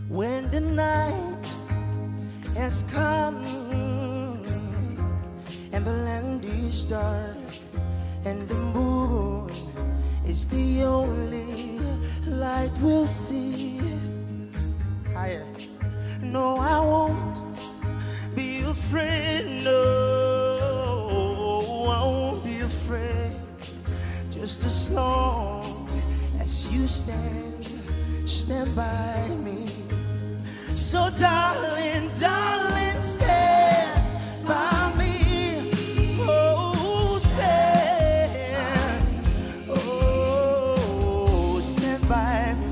When the night has come and the land is dark and the moon is the only light we'll see. Higher. No, I won't be afraid. No, I won't be afraid. Just as long as you stand by me. So darling, darling, stand by me. Oh, stand by me.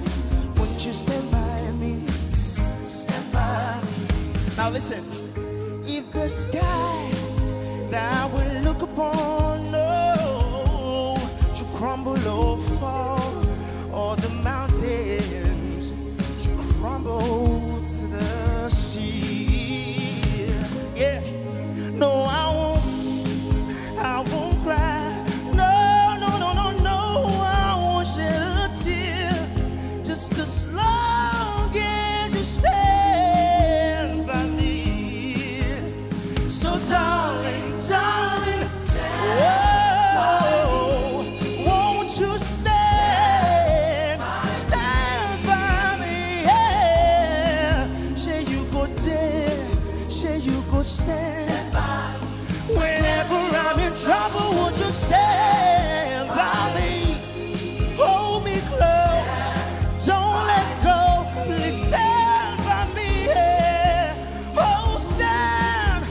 Won't you stand by me? Stand by me. Now listen, if the sky that we look upon, no, should crumble or fall, or the mountains should crumble to the sea. Yeah, no, I won't cry. No, no, no, no, no, I won't shed a tear. Just as long as you stand by me. So darling, darling, oh, won't you stand by me? Yeah. Say you go there, say you go stand by me. Whenever I'm in trouble, won't you stand by me? Hold me close, don't let go. Please stand by me. Yeah. Oh, stand,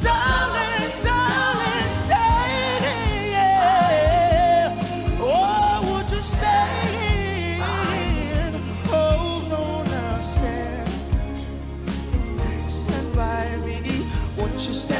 darling, darling, stand. Yeah. Oh, would you stand? Oh, no, now stand by me. Won't you stand?